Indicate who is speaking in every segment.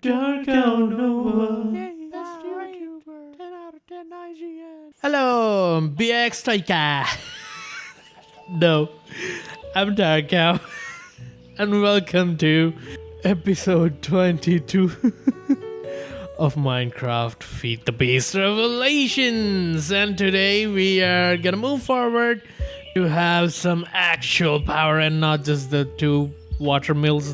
Speaker 1: Dark out Nova. Hello, I'm BX Taika. No, I'm Dark Cow. And welcome to episode 22 of Minecraft Feed the Beast Revelations. And today we are gonna move forward to have some actual power and not just the two water wheels.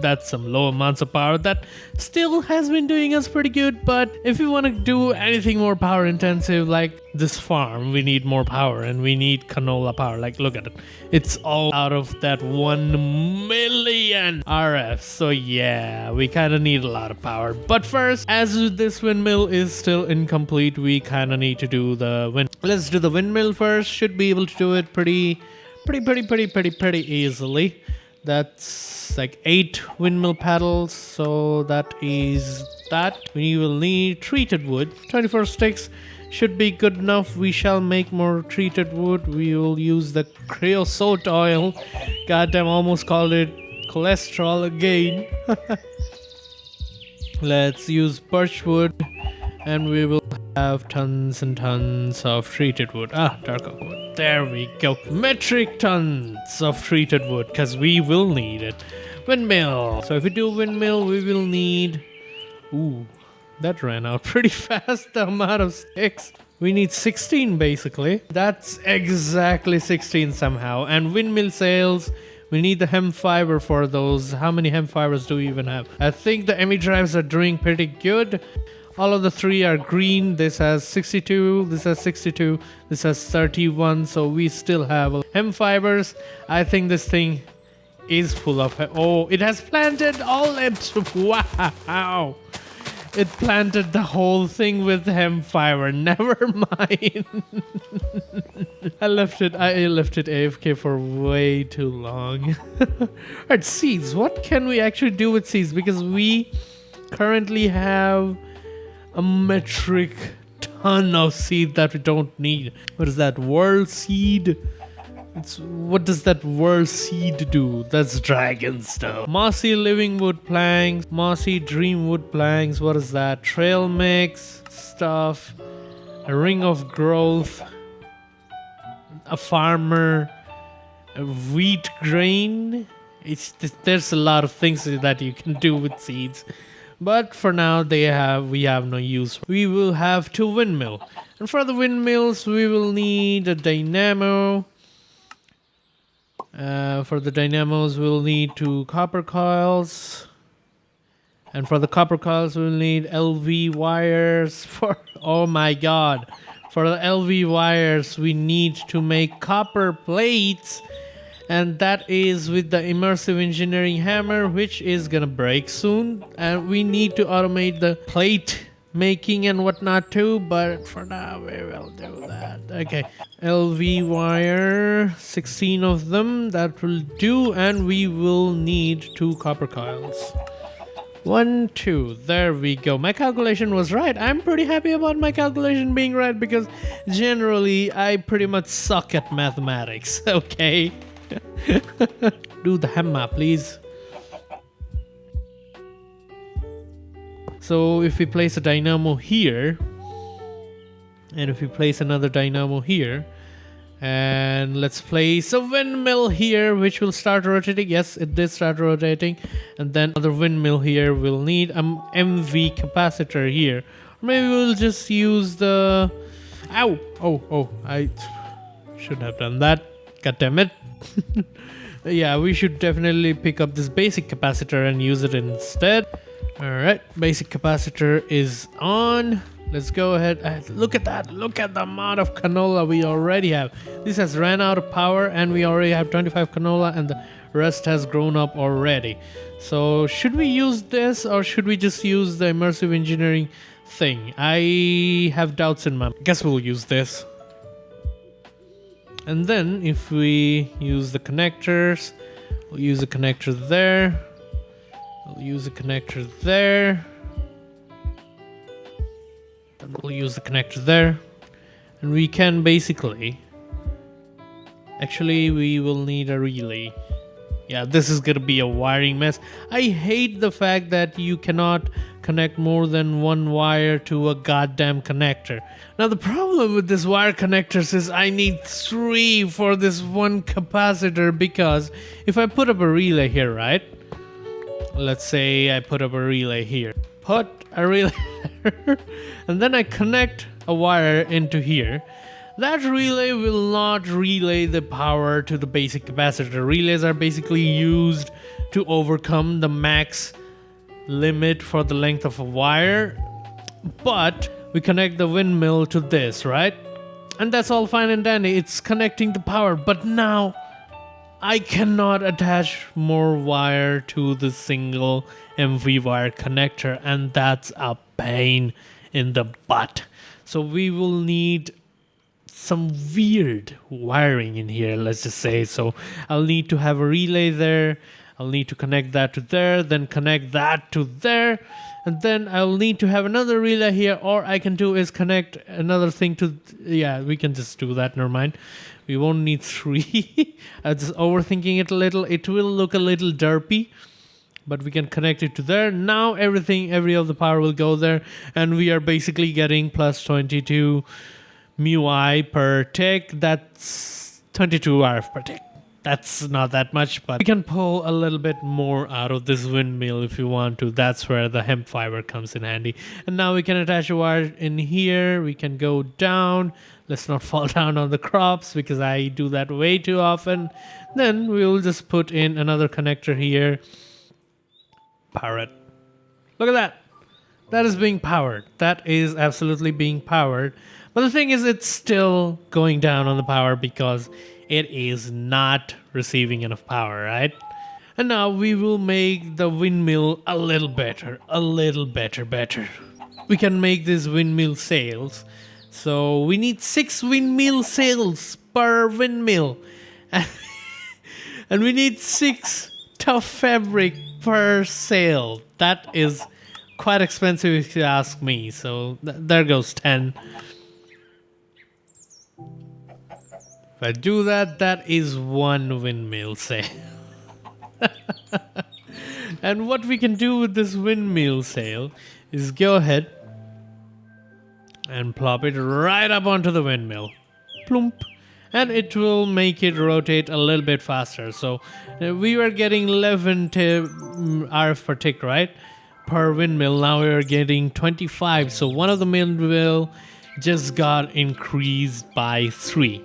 Speaker 1: That's some low amounts of power that still has been doing us pretty good. But if we want to do anything more power intensive like this farm, we need more power and we need canola power. Like, look at it, it's all out of that 1 million RF. So yeah, we kind of need a lot of power. But first, as this windmill is still incomplete, we kind of need to do the let's do the windmill first. Should be able to do it pretty easily. That's like 8 windmill paddles, so that is that. We will need treated wood. 24 sticks should be good enough. We shall make more treated wood. We will use the creosote oil. Goddamn, almost called it cholesterol again. Let's use birch wood, and we will have tons and tons of treated wood. Dark oak wood. There we go. Metric tons of treated wood, because we will need it. Windmill. So if we do windmill, we will need... Ooh, that ran out pretty fast, the amount of sticks. We need 16 basically. That's exactly 16 somehow. And windmill sails, we need the hemp fiber for those. How many hemp fibers do we even have? I think the ME drives are doing pretty good. All of the 3 are green. This has 62, this has 62, this has 31. So we still have hemp fibers. I think this thing is full of... Oh, it has planted all it. Wow. It planted the whole thing with hemp fiber. Never mind. I left it AFK for way too long. Alright, seeds. What can we actually do with seeds? Because we currently have a metric ton of seed that we don't need. What is that? World seed? What does that world seed do? That's dragon stuff. Mossy living wood planks, mossy dream wood planks. What is that? Trail mix stuff, a ring of growth, a farmer, a wheat grain. There's a lot of things that you can do with seeds. But for now, we have no use. We will have 2 windmill. And for the windmills, we will need a dynamo. For the dynamos, we'll need 2 copper coils. And for the copper coils, we'll need LV wires. Oh my god. For the LV wires, we need to make copper plates. And that is with the immersive engineering hammer, which is gonna break soon. And we need to automate the plate making and whatnot too, but for now we will do that. Okay, LV wire, 16 of them, that will do. And we will need 2 copper coils. 1, 2, there we go. My calculation was right. I'm pretty happy about my calculation being right, because generally I pretty much suck at mathematics. Okay. Do the hammer, please. So if we place a dynamo here, and if we place another dynamo here, and let's place a windmill here, which will start rotating. Yes, it did start rotating. And then another windmill here. We'll need an MV capacitor here. Or maybe we'll just use the... Ow! Oh, I should have done that. God damn it. Yeah, we should definitely pick up this basic capacitor and use it instead. Alright, basic capacitor is on. Let's go ahead. Look at that. Look at the amount of canola we already have. This has ran out of power and we already have 25 canola and the rest has grown up already. So should we use this or should we just use the immersive engineering thing? I have doubts in my... Guess we'll use this. And then if we use the connectors, we'll use a connector there. We'll use a connector there. And we'll use the connector there. And we can basically... Actually, we will need a relay. Yeah, this is gonna be a wiring mess. I hate the fact that you cannot connect more than one wire to a goddamn connector. Now the problem with this wire connectors is I need 3 for this one capacitor, because if I put up a relay here, right? Let's say I put up a relay here. Put a relay and then I connect a wire into here. That relay will not relay the power to the basic capacitor. Relays are basically used to overcome the max limit for the length of a wire. But we connect the windmill to this, right? And that's all fine and dandy. It's connecting the power. But now I cannot attach more wire to the single MV wire connector. And that's a pain in the butt. So we will need some weird wiring in here, let's just say. So I'll need to have a relay there, I'll need to connect that to there, then connect that to there, and then I'll need to have another relay here, or I can do is connect another thing to, yeah, we can just do that, never mind. We won't need 3. I'm just overthinking it a little. It will look a little derpy, but we can connect it to there. Now every of the power will go there, and we are basically getting plus 22 mu I per tick. That's 22 RF per tick. That's not that much, but we can pull a little bit more out of this windmill if you want to. That's where the hemp fiber comes in handy. And now we can attach a wire in here. We can go down. Let's not fall down on the crops because I do that way too often. Then we'll just put in another connector here. Power it. Look at that. That is being powered. That is absolutely being powered. But the thing is, it's still going down on the power because it is not receiving enough power, right? And now we will make the windmill a little better. We can make these windmill sails. So we need 6 windmill sails per windmill. And we need 6 tough fabric per sail. That is quite expensive if you ask me. So there goes 10. If I do that, that is 1 windmill sail. And what we can do with this windmill sail is go ahead and plop it right up onto the windmill. Plump. And it will make it rotate a little bit faster. So we were getting 11 RF per tick, right? Per windmill. Now we are getting 25. So one of the windmill just got increased by 3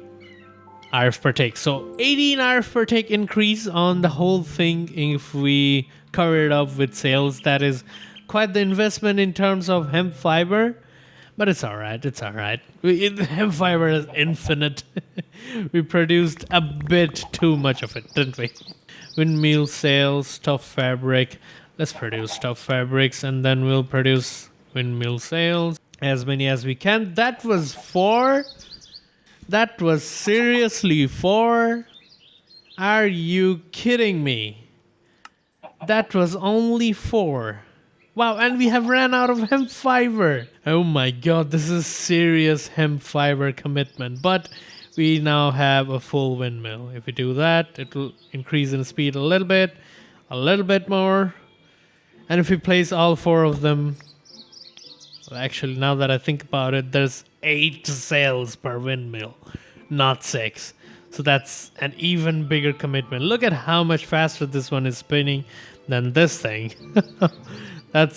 Speaker 1: RF per tick. So 18 RF per tick increase on the whole thing if we cover it up with sails. That is quite the investment in terms of hemp fiber. But it's alright, it's alright. Hemp fiber is infinite. We produced a bit too much of it, didn't we? Windmill sails, tough fabric. Let's produce tough fabrics and then we'll produce windmill sails. As many as we can. That was 4. That was seriously 4. Are you kidding me? That was only 4. Wow, and we have ran out of hemp fiber. Oh my god, this is serious hemp fiber commitment. But we now have a full windmill. If we do that, it will increase in speed a little bit more. And if we place all 4 of them, well, actually, now that I think about it, there's 8 sails per windmill, not 6. So that's an even bigger commitment. Look at how much faster this one is spinning than this thing. That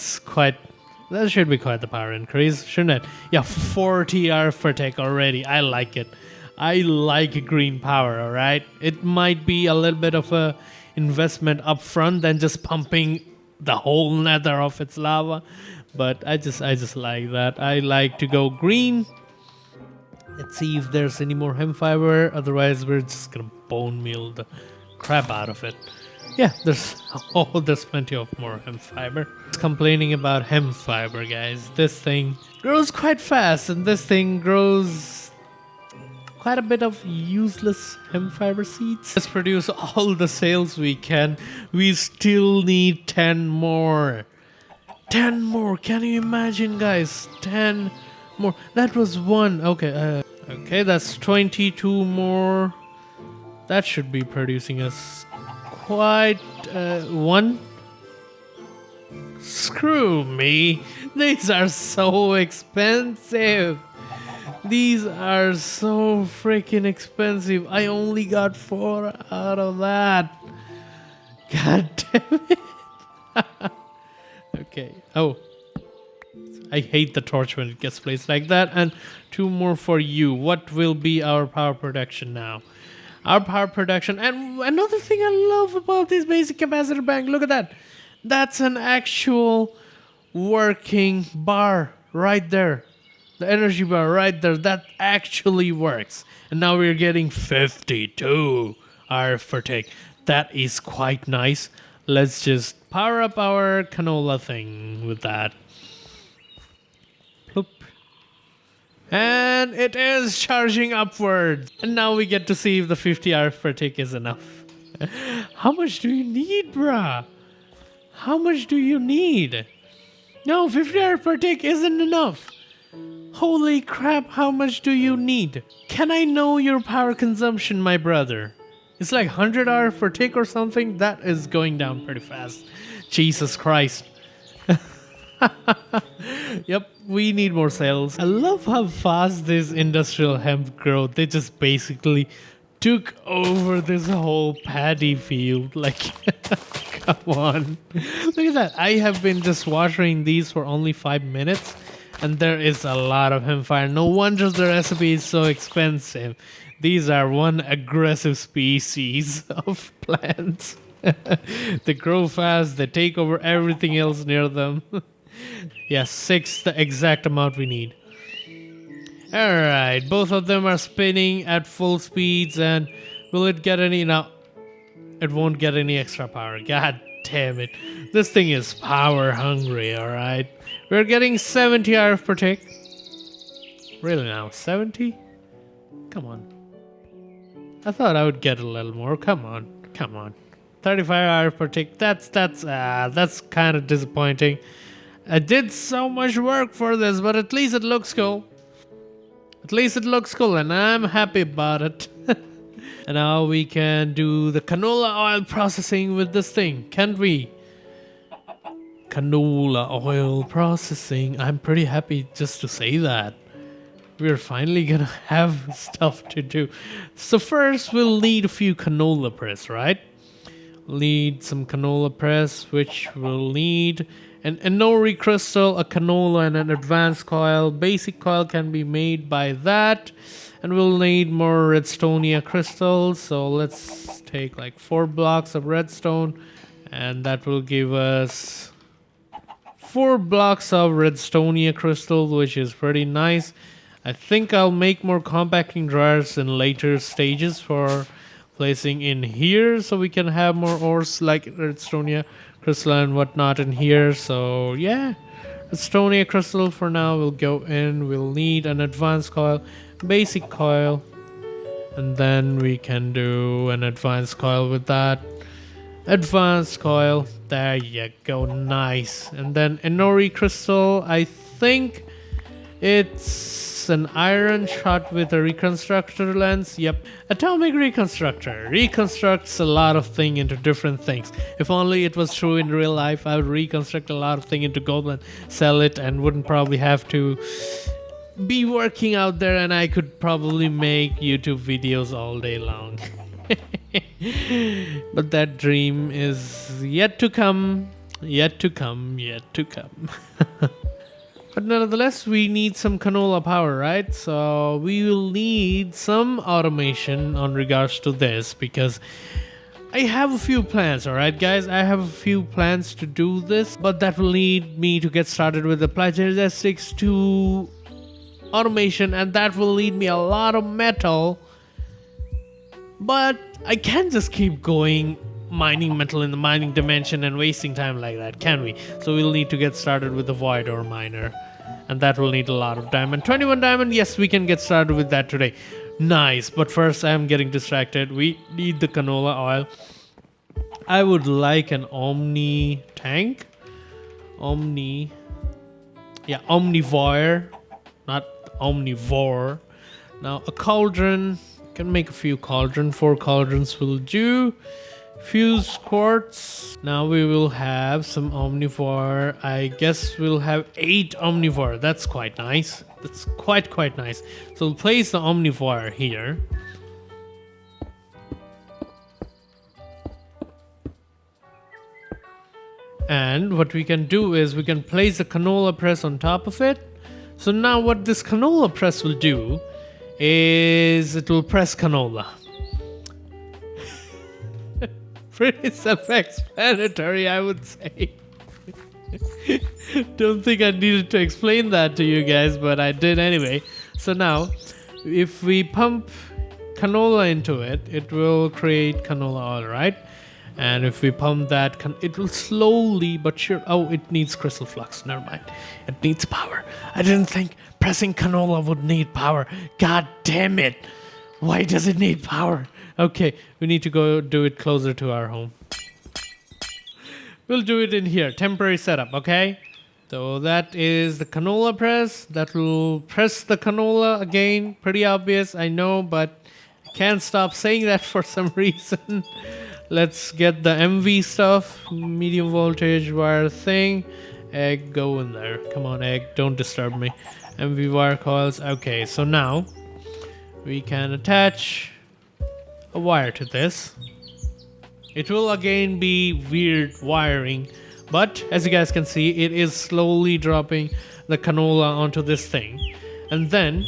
Speaker 1: should be quite the power increase, shouldn't it? Yeah, 40 RF per tick already. I like it. I like green power, alright? It might be a little bit of a investment up front than just pumping the whole nether of its lava. But I just like that. I like to go green. Let's see if there's any more hemp fiber. Otherwise, we're just gonna bone meal the crap out of it. Yeah, there's plenty of more hemp fiber. Complaining about hemp fiber, guys. This thing grows quite fast, and this thing grows quite a bit of useless hemp fiber seeds. Let's produce all the sails we can. We still need 10 more. 10 more. Can you imagine, guys? 10 more. That was 1. Okay, okay, that's 22 more. That should be producing us quite one. Screw me. These are so expensive. These are so freaking expensive. I only got 4 out of that. God damn it. Okay. Oh. I hate the torch when it gets placed like that. And 2 more for you. What will be our power production now? Our power production. And another thing I love about this basic capacitor bank. Look at that. That's an actual working bar right there. The energy bar right there. That actually works. And now we're getting 52 RF per tick. That is quite nice. Let's just power up our canola thing with that. Bloop. And it is charging upwards. And now we get to see if the 50 RF per tick is enough. How much do you need, bruh? How much do you need? No, 50 RF per tick isn't enough. Holy crap, how much do you need? Can I know your power consumption, my brother? It's like 100 RF per tick or something. That is going down pretty fast. Jesus Christ. Yep, we need more cells. I love how fast this industrial hemp grow. They just basically took over this whole paddy field. Like, come on. Look at that. I have been just watering these for only 5 minutes. And there is a lot of hemp fire. No wonder the recipe is so expensive. These are one aggressive species of plants. They grow fast. They take over everything else near them. Yes, 6, the exact amount we need. Alright, both of them are spinning at full speeds. And will it get any? No, it won't get any extra power. God damn it. This thing is power hungry, alright. We're getting 70 RF per tick. Really now, 70? Come on. I thought I would get a little more. Come on, come on. 35 RF per tick. That's kind of disappointing. I did so much work for this, but at least it looks cool. At least it looks cool, and I'm happy about it. And now we can do the canola oil processing with this thing, can't we? Canola oil processing. I'm pretty happy just to say that. We're finally gonna have stuff to do. So first we'll need a few canola press, right? We'll need some canola press, which we'll need an nori crystal, a canola, and an advanced coil. Basic coil can be made by that. And we'll need more redstonia crystals. So let's take like 4 blocks of redstone. And that will give us 4 blocks of redstonia crystal, which is pretty nice. I think I'll make more compacting dryers in later stages for placing in here, so we can have more ores like redstonia crystal and whatnot in here. So yeah, redstonia crystal for now will go in. We'll need an advanced coil, basic coil, and then we can do an advanced coil with that. Advanced coil, there you go, nice. And then a nori crystal, I think it's an iron shot with a reconstructor lens. Yep, atomic reconstructor reconstructs a lot of things into different things. If only it was true in real life, I would reconstruct a lot of things into gold and sell it, and wouldn't probably have to be working out there, and I could probably make YouTube videos all day long. But that dream is yet to come, yet to come, yet to come. But nonetheless, we need some canola power, right? So we will need some automation on regards to this, because I have a few plans, alright guys? I have a few plans to do this, but that will need me to get started with the Plageristics 2 automation, and that will need me a lot of metal. But I can't just keep going mining metal in the mining dimension and wasting time like that, can we? So we'll need to get started with the void ore miner, and that will need a lot of diamond. 21 diamond, yes, we can get started with that today. Nice, but first I'm getting distracted. We need the canola oil. I would like an omni tank. Omnivore, not omnivore. Now a cauldron, can make a few cauldron. 4 cauldrons will do. fused quartz. Now we will have some omnivore. I guess we'll have 8 omnivore. That's quite nice. That's quite nice. So we'll place the omnivore here. And what we can do is we can place the canola press on top of it. So now what this canola press will do is it will press canola. Pretty self-explanatory, I would say. Don't think I needed to explain that to you guys, but I did anyway. So now, if we pump canola into it, it will create canola oil, right? And if we pump that, it will slowly but sure. Oh, it needs crystal flux. Never mind. It needs power. I didn't think pressing canola would need power. God damn it. Why does it need power? Okay, we need to go do it closer to our home. We'll do it in here. Temporary setup, okay? So that is the canola press. That will press the canola again. Pretty obvious, I know, but I can't stop saying that for some reason. Let's get the MV stuff. Medium voltage wire thing. Egg, go in there. Come on, egg. Don't disturb me. MV wire coils. Okay, so now we can attach a wire to this. It will again be weird wiring, but as you guys can see, it is slowly dropping the canola onto this thing. And then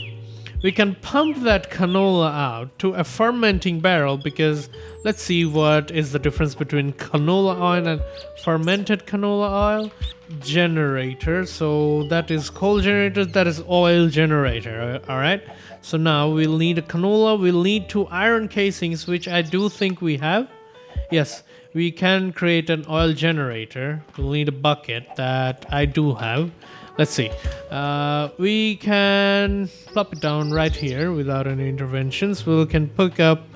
Speaker 1: we can pump that canola out to a fermenting barrel, because let's see what is the difference between canola oil and fermented canola oil. Generator, so that is coal generator, that is oil generator. All right, so now we'll need a canola, we'll need 2 iron casings, which I do think we have. Yes, we can create an oil generator. We'll need a bucket that I do have. Let's see. We can plop it down right here without any interventions. We can pick up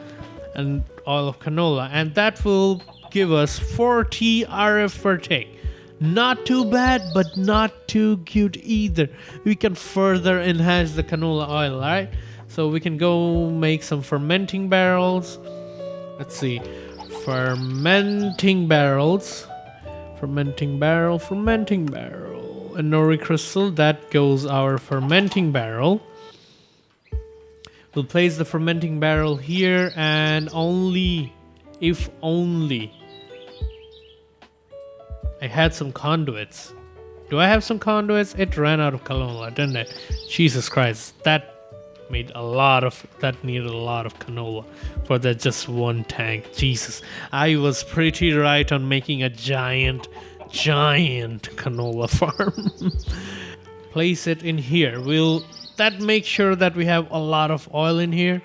Speaker 1: an oil of canola, and that will give us 40 RF per take. Not too bad, but not too cute either. We can further enhance the canola oil, right? So we can go make some fermenting barrels. Let's see. Fermenting barrels. Fermenting barrel. A nori crystal, that goes our fermenting barrel. We'll place the fermenting barrel here, and only if only I had some conduits. Do I have some conduits? It ran out of canola, didn't it? Jesus Christ, that needed a lot of canola for that just one tank. Jesus, I was pretty right on making a giant canola farm. Place it in here. That make sure that we have a lot of oil in here,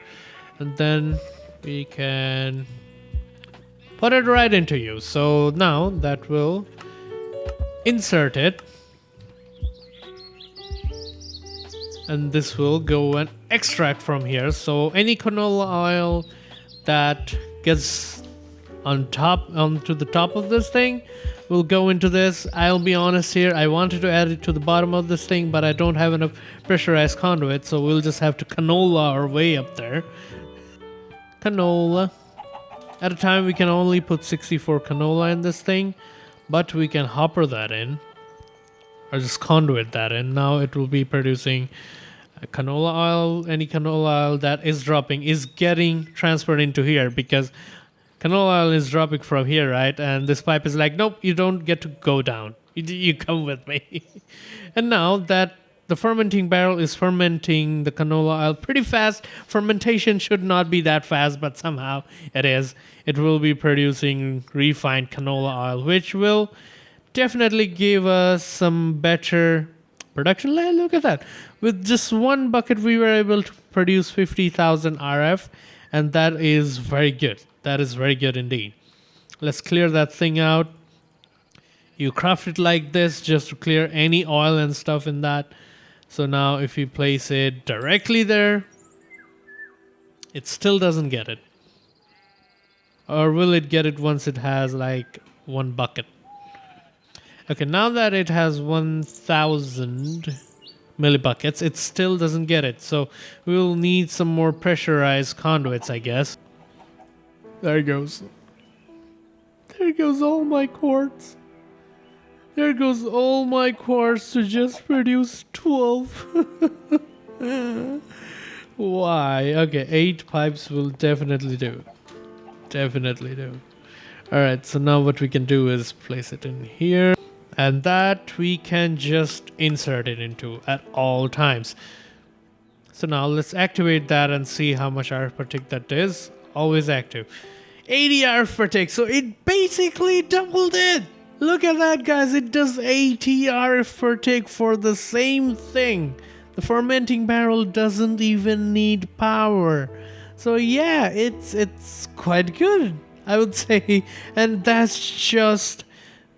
Speaker 1: and then we can put it right into use. So now that will insert it, and this will go and extract from here. So any canola oil that gets onto the top of this thing will go into this. I'll be honest here, I wanted to add it to the bottom of this thing, but I don't have enough pressurized conduit, so we'll just have to canola our way up there. Canola. At a time we can only put 64 canola in this thing, but we can hopper that in, or just conduit that in. Now it will be producing canola oil. Any canola oil that is dropping is getting transferred into here, because canola oil is dropping from here, right? And this pipe is like, nope, you don't get to go down. You come with me. And now that the fermenting barrel is fermenting the canola oil pretty fast. Fermentation should not be that fast, but somehow it is. It will be producing refined canola oil, which will definitely give us some better production. Look at that. With just one bucket, we were able to produce 50,000 RF, and that is very good. That is very good indeed. Let's clear that thing out. You craft it like this just to clear any oil and stuff in that. So now if you place it directly there, it still doesn't get it. Or will it get it once it has like one bucket? Okay, now that it has 1,000 millibuckets, it still doesn't get it. So we'll need some more pressurized conduits, I guess. There it goes. goes all my quartz. There goes all my quartz to just produce 12. Why? Okay, 8 pipes will definitely do. Definitely do. Alright, so now what we can do is place it in here. And that we can just insert it into at all times. So now let's activate that and see how much RF per tick that is. Always active. 80 RF per tick. So it basically doubled it. Look at that, guys. It does 80 RF per tick for the same thing. The fermenting barrel doesn't even need power. So yeah, it's quite good, I would say. And that's just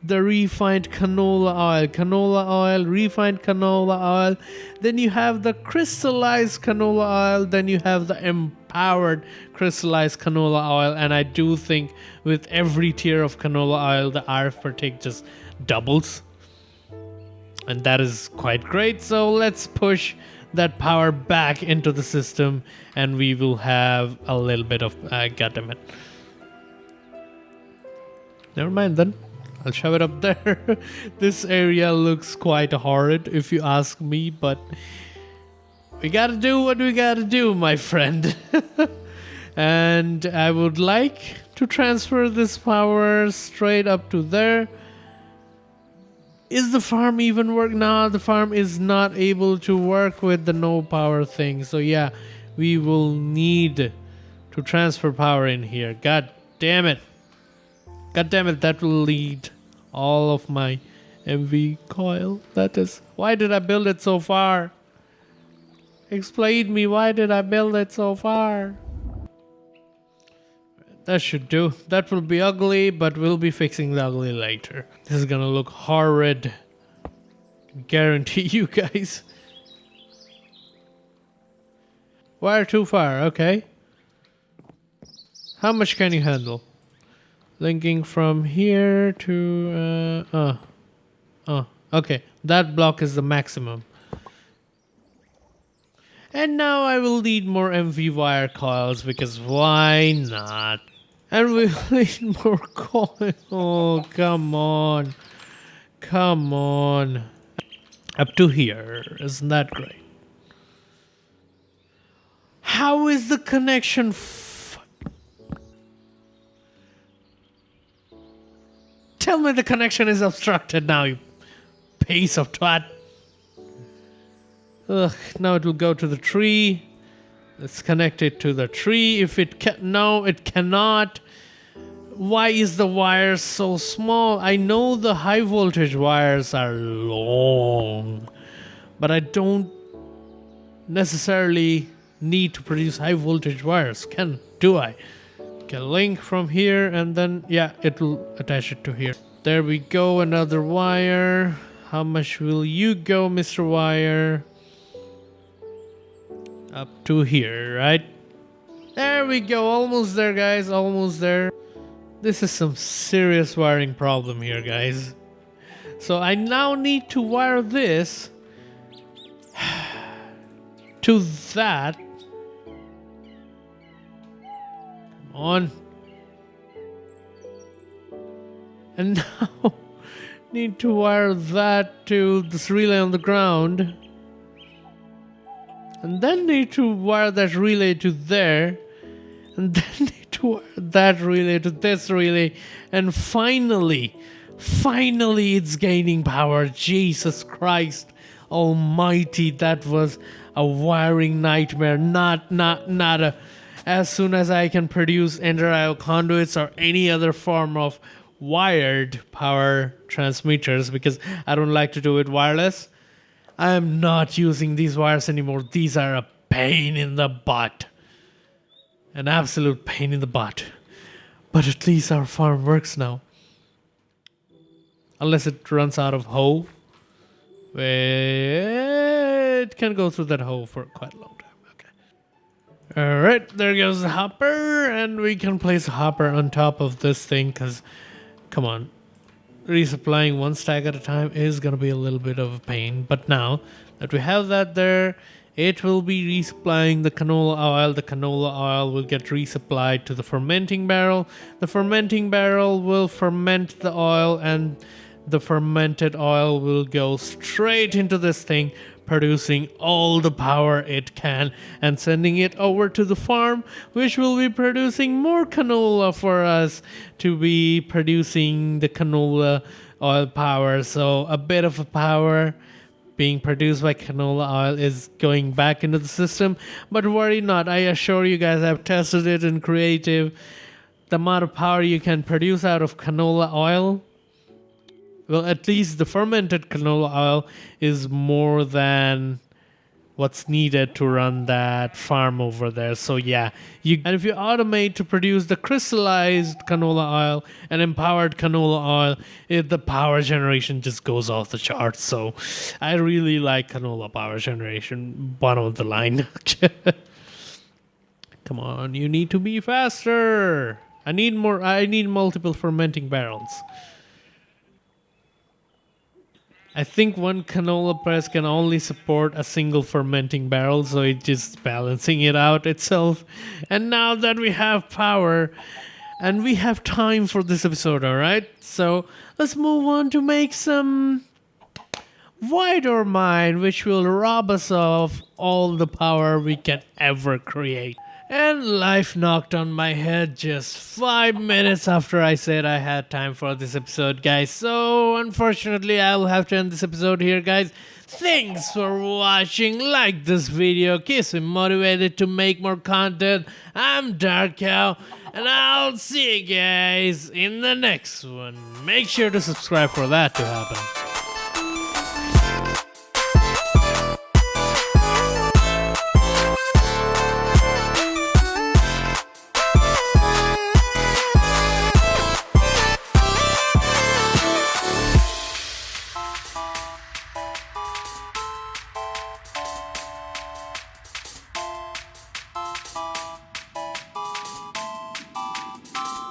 Speaker 1: the refined canola oil, refined canola oil. Then you have the crystallized canola oil. Then you have the empowered crystallized canola oil. And I do think with every tier of canola oil, the RF per tick just doubles. And that is quite great. So let's push that power back into the system and we will have a little bit of goddammit. Never mind then. I'll shove it up there. This area looks quite horrid if you ask me, but we gotta do what we gotta do, my friend. And I would like to transfer this power straight up to there. Is the farm even work? No, the farm is not able to work with the no power thing. So yeah, we will need to transfer power in here. God damn it. God damn it, that will lead all of my MV coil. That is... Why did I build it so far? Explain me, why did I build it so far? That should do. That will be ugly, but we'll be fixing the ugly later. This is gonna look horrid. Guarantee you guys. Wire too far, okay. How much can you handle? Linking from here to... okay. That block is the maximum. And now I will need more MV wire coils because why not? And we will need more coil. Oh, come on. Come on. Up to here. Isn't that great? How is the connection... Tell me the connection is obstructed now, you piece of twat. Ugh, now it will go to the tree. Let's connect it to the tree. If it can... No, it cannot. Why is the wire so small? I know the high voltage wires are long, but I don't necessarily need to produce high voltage wires. Do I? Okay, link from here and then, yeah, it will attach it to here. There we go, another wire. How much will you go, Mr. Wire? Up to here, right? There we go, almost there, guys, almost there. This is some serious wiring problem here, guys. So I now need to wire this to that. Come on. And now need to wire that to this relay on the ground. And then need to wire that relay to there. And then need to wire that relay to this relay. And finally it's gaining power. Jesus Christ almighty, that was a wiring nightmare. Not a... As soon as I can produce ender conduits or any other form of wired power transmitters, because I don't like to do it wireless, I am not using these wires anymore. These are a pain in the butt. An absolute pain in the butt. But at least our farm works now. Unless it runs out of hoe. It can go through that hole for quite a long time. Okay. Alright, there goes the hopper. And we can place a hopper on top of this thing because, come on. Resupplying one stack at a time is going to be a little bit of a pain. But now that we have that there, it will be resupplying the canola oil. The canola oil will get resupplied to the fermenting barrel. The fermenting barrel will ferment the oil, and the fermented oil will go straight into this thing, producing all the power it can and sending it over to the farm, which will be producing more canola for us to be producing the canola oil power. So a bit of a power being produced by canola oil is going back into the system, but worry not, I assure you guys, I've tested it in creative. The amount of power you can produce out of canola oil, well, at least the fermented canola oil is more than what's needed to run that farm over there. So yeah, and if you automate to produce the crystallized canola oil and empowered canola oil, the power generation just goes off the charts. So I really like canola power generation, bottom of the line. Come on, you need to be faster. I need multiple fermenting barrels. I think one canola press can only support a single fermenting barrel, so it's just balancing it out itself. And now that we have power and we have time for this episode, alright? So let's move on to make some wider mine, which will rob us of all the power we can ever create. And life knocked on my head just 5 minutes after I said I had time for this episode, guys. So unfortunately, I will have to end this episode here, guys. Thanks for watching. Like this video, keeps me motivated to make more content. I'm Dark Cow, and I'll see you guys in the next one. Make sure to subscribe for that to happen.